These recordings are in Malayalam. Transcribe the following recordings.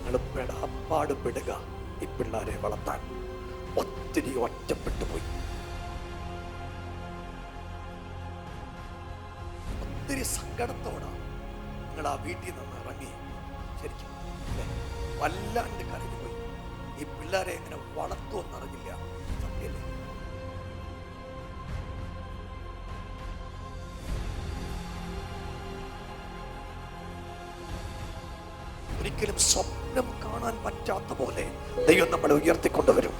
നിങ്ങൾ പെടാപ്പാട് പെടുക. ഈ പിള്ളേരെ വളർത്താൻ ഒത്തിരി ഒറ്റപ്പെട്ടു പോയി, ഒത്തിരി സങ്കടത്തോടാ നിങ്ങൾ ആ വീട്ടിൽ നിന്ന് ഇറങ്ങി. ശരിക്കും വല്ലാണ്ട് കരഞ്ഞു പോയി. ഈ പിള്ളേരെ എങ്ങനെ വളർത്തുമെന്നറിഞ്ഞില്ല. സത്യല്ലേ? ഒരിക്കലും സ്വപ്നം കാണാൻ പറ്റാത്ത പോലെ ദൈവം നമ്മളെ ഉയർത്തിക്കൊണ്ടുവരും.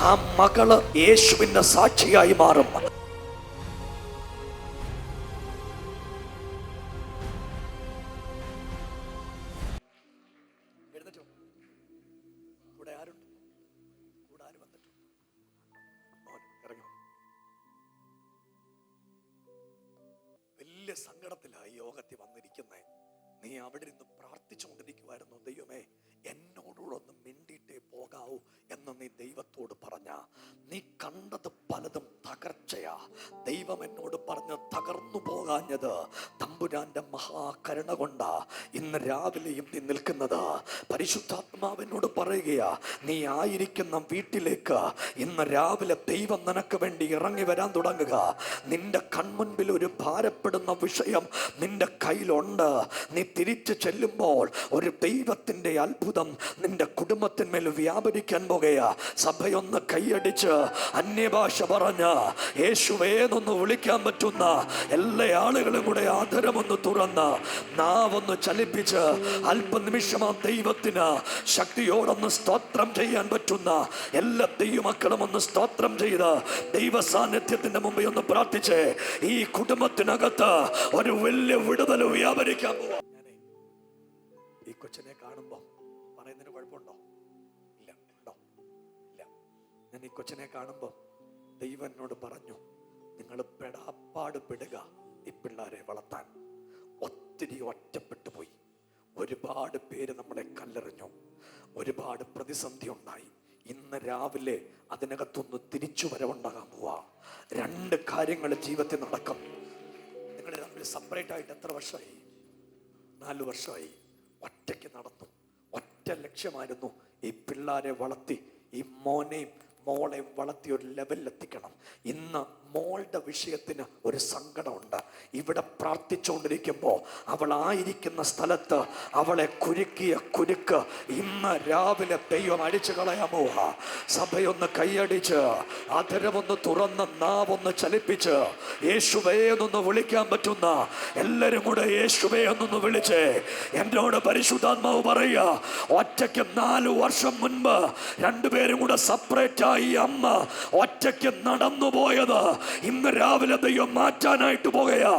ആ മകള് യേശുവിന്റെ സാക്ഷിയായി മാറും. കൂടെ ആരുണ്ട്? കൂടെ ആര് വന്നിട്ടുണ്ട്? വലിയ സങ്കടത്തിലായി യോഗത്തിൽ വന്നിരിക്കുന്നേ. നീ അവിടെ നിന്ന് പ്രാർത്ഥിച്ചുകൊണ്ടിരിക്കുവായിരുന്നു, ദൈവമേ എന്നോടുകൂടൊന്ന് മിണ്ടിയിട്ടേ പോകാവൂ എന്ന് നീ ദൈവത്തോട് പറഞ്ഞ. നീ കണ്ടത് പലതും തകർച്ചയാ. ദൈവം എന്നോട് പറഞ്ഞ് തകർന്നു പോകാഞ്ഞത് തമ്പുരാന്റെ മഹാകരുണ കൊണ്ടാ ഇന്ന് രാവിലെയും നീ നിൽക്കുന്നത്. പരിശുദ്ധാത്മാവിനോട് പറയുകയാ, നീ ആയിരിക്കുന്ന വീട്ടിലേക്ക് ഇന്ന് രാവിലെ ദൈവം നിനക്ക് വേണ്ടി ഇറങ്ങി വരാൻ തുടങ്ങുക. നിന്റെ കൺമുൻപിൽ ഒരു ഭാരപ്പെടുന്ന വിഷയം നിന്റെ കയ്യിലുണ്ട്. നീ തിരിച്ചു ചെല്ലുമ്പോൾ ഒരു ദൈവത്തിന്റെ അത്ഭുതം നിന്റെ കുടുംബത്തിന്മേൽ വ്യാപരിക്കാൻ പോകുകയാ. സഭയൊന്ന് കൈയടിച്ച് അന്യഭാഷ പറഞ്ഞ് യേശുവേന്നൊന്ന് വിളിക്കാൻ പറ്റുന്ന എല്ലാ ആളുകളും കൂടെ ആദരമൊന്ന് തുറന്ന് നാവൊന്ന് ചലിപ്പിച്ച് അല്പനിമിഷം ആ ദൈവത്തിന് ശക്തിയോടൊന്ന് സ്തോത്രം ചെയ്യാൻ പറ്റുന്ന എല്ലാ ദൈവമക്കളും ഒന്ന് സ്തോത്രം ചെയ്ത് ദൈവ സാന്നിധ്യത്തിന്റെ മുമ്പിൽ ഒന്ന് പ്രാർത്ഥിച്ച് ഈ കുടുംബത്തിനകത്ത് ഒരു വലിയ വിടുതൽ വ്യാപരിക്കാൻ പോവാ. ഈ കൊച്ചിനെ കാണുമ്പോ പറയുന്നതിന് കുഴപ്പമുണ്ടോ? ഇല്ല. ഉണ്ടോ? ഇല്ല. ഞാൻ ഈ കൊച്ചിനെ കാണുമ്പോ ദൈവം എന്നോട് പറഞ്ഞു, നിങ്ങൾ പെടാപ്പാട് പെടുക ഈ പിള്ളേരെ വളർത്താൻ. ഒത്തിരി ഒറ്റപ്പെട്ടു പോയി. ഒരുപാട് പേര് നമ്മളെ കല്ലെറിഞ്ഞു. ഒരുപാട് പ്രതിസന്ധി ഉണ്ടായി. ഇന്ന് രാവിലെ അതിനകത്തൊന്ന് തിരിച്ചു വരവുണ്ടാകാൻ പോവാ. 2 കാര്യങ്ങൾ ജീവിതത്തിൽ നടക്കും. നിങ്ങൾ തമ്മിൽ സെപ്പറേറ്റ് ആയിട്ട് എത്ര വർഷമായി? 4 വർഷമായി. ഒറ്റയ്ക്ക് നടന്നു. ഒറ്റ ലക്ഷ്യമായിരുന്നു, ഈ പിള്ളേരെ വളർത്തി ഈ മോനെയും മോളെയും വളർത്തി ഒരു ലെവലിൽ എത്തിക്കണം. ഇന്ന് മോളുടെ വിഷയത്തിന് ഒരു സങ്കടമുണ്ട്. ഇവിടെ പ്രാർത്ഥിച്ചുകൊണ്ടിരിക്കുമ്പോൾ അവളായിരിക്കുന്ന സ്ഥലത്ത് അവളെ കുരുക്കിയ കുരുക്ക് ഇന്ന് രാവിലെ ദൈവം അടിച്ചു കളയാൻ പോവാ. സഭയൊന്ന് കൈയടിച്ച് അധരമൊന്ന് തുറന്ന് നാവൊന്ന് ചലിപ്പിച്ച് യേശുവേ എന്നൊന്ന് വിളിക്കാൻ പറ്റുന്ന എല്ലാവരും കൂടെ യേശുവേ എന്നൊന്ന് വിളിച്ച് എന്നോട് പരിശുദ്ധാത്മാവ് പറയുക, ഒറ്റയ്ക്ക് 4 വർഷം മുൻപ് 2 പേരും കൂടെ സെപ്പറേറ്റ് ആയി അമ്മ ഒറ്റയ്ക്ക് നടന്നു പോയത് ഇന്ന് രാവിലെ ദൈവം മാറ്റാനായിട്ട് പോകുകയാ.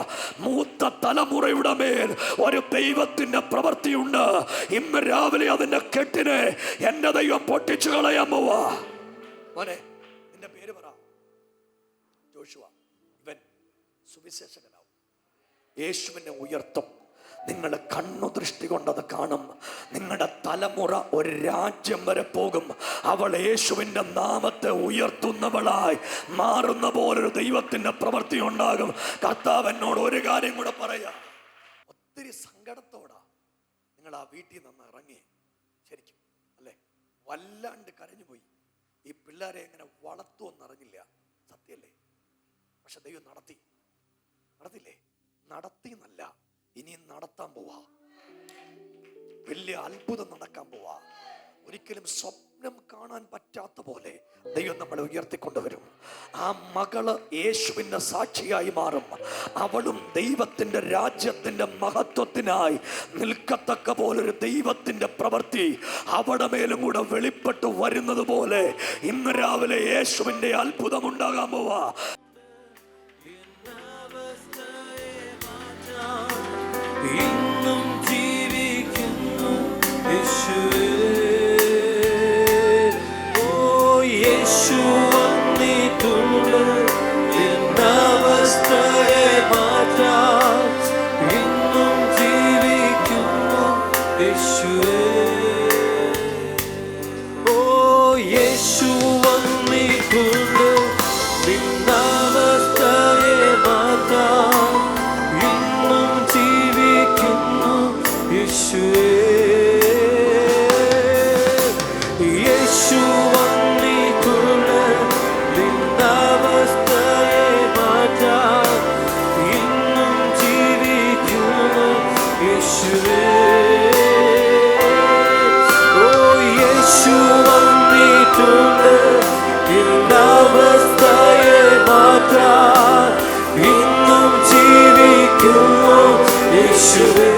മൂത്ത തലമുറയുടെ മേൽ ഒരു ദൈവത്തിന്റെ പ്രവൃത്തിയുണ്ട്. ഇന്ന് രാവിലെ അതിന്റെ കെട്ടിനെ എന്റെ ദൈവം പൊട്ടിച്ചു കളയാൻ പോവാ. മോനെ, നിന്റെ പേര് പറ. ജോഷുവ. ഇവൻ സുവിശേഷകനാവും. യേശുവിനെ ഉയർത്തും. നിങ്ങൾ കണ്ണുദൃഷ്ടി കൊണ്ടത് കാണും. നിങ്ങളുടെ തലമുറ ഒരു രാജ്യം വരെ പോകും. അവൾ യേശുവിൻ്റെ നാമത്തെ ഉയർത്തുന്നവളായി മാറുന്ന പോലൊരു ദൈവത്തിൻ്റെ പ്രവൃത്തി ഉണ്ടാകും. കർത്താവ് എന്നോട് ഒരു കാര്യം കൂടെ പറയാം. ഒത്തിരി സങ്കടത്തോടാ നിങ്ങൾ ആ വീട്ടിൽ നിന്ന് ഇറങ്ങി. ശരിക്കും അല്ലേ? വല്ലാണ്ട് കരഞ്ഞുപോയി. ഈ പിള്ളേരെ എങ്ങനെ വളർത്തുമെന്നറിഞ്ഞില്ല. സത്യല്ലേ? പക്ഷെ ദൈവം നടത്തില്ലേ? നടത്തിന്നല്ല, ഇനി നടത്താൻ പോവാ. വലിയ അത്ഭുതം നടക്കാൻ പോവാ. ഒരിക്കലും സ്വപ്നം കാണാൻ പറ്റാത്ത പോലെ ദൈവം നമ്മളെ ഉയർത്തിക്കൊണ്ടുവരും. ആ മകള് യേശുവിന്റെ സാക്ഷിയായി മാറും. അവളും ദൈവത്തിന്റെ രാജ്യത്തിന്റെ മഹത്വത്തിനായി നിൽക്കത്തക്ക പോലൊരു ദൈവത്തിന്റെ പ്രവൃത്തി അവിടെ മേലും കൂടെ വെളിപ്പെട്ടു വരുന്നത് പോലെ ഇന്ന് രാവിലെ യേശുവിന്റെ അത്ഭുതം ഉണ്ടാകാൻ പോവാ. ഇന്നും ജീവിക്കുന്നു യേശുവേ. ഓ യേശു വന്നിട്ടുണ്ട് എന്നവസ്ഥയെ മാറ്റാൻ. ഇന്നും ജീവിക്കുന്നു യേശുവേ. ഓ യേശു വന്നിട്ടുണ്ട് എന്നവസ്ഥയെ മാറ്റാൻ. ഇന്നും ജീവിക്കുന്നു കൈപ്പറ്റുണ്ട് അവസ്ഥയെ മാറ്റാൻ ഇന്നും ജീവിക്കുന്നു യേശുവേ.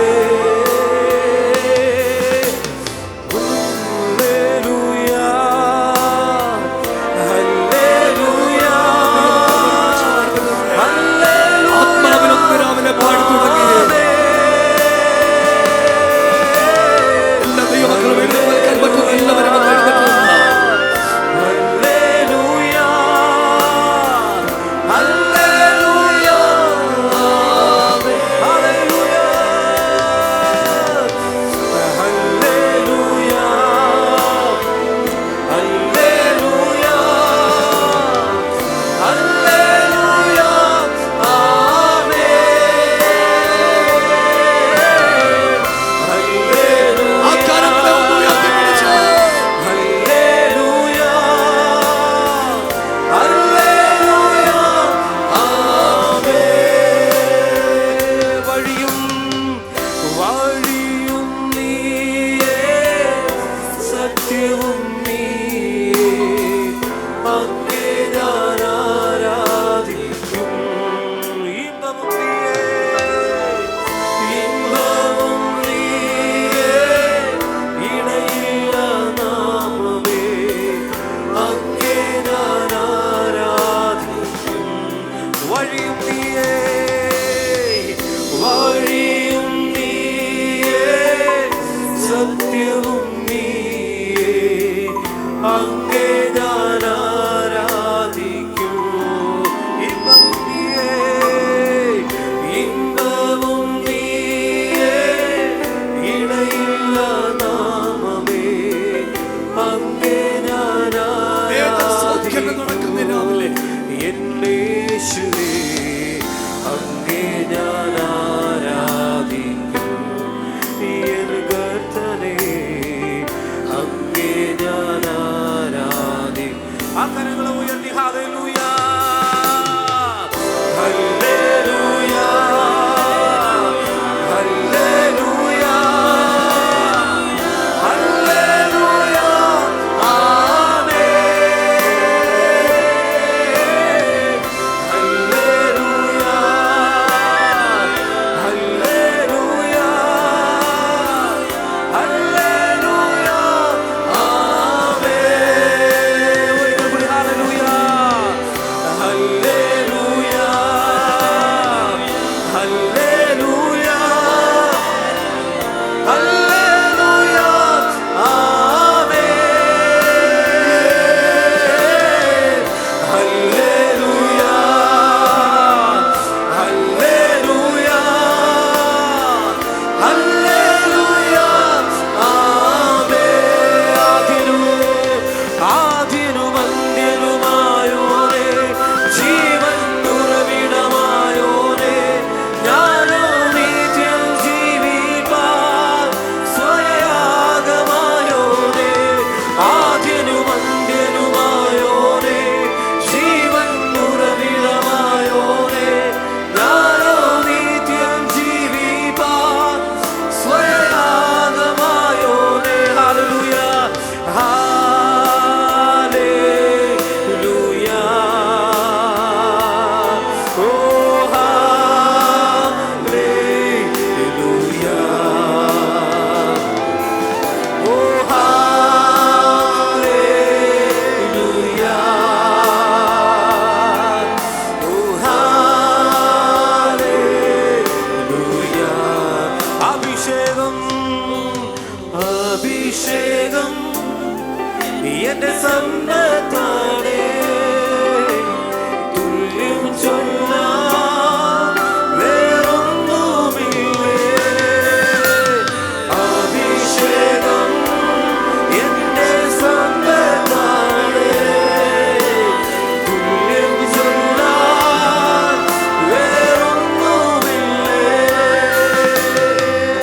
എന്റെ സമ്പത്താ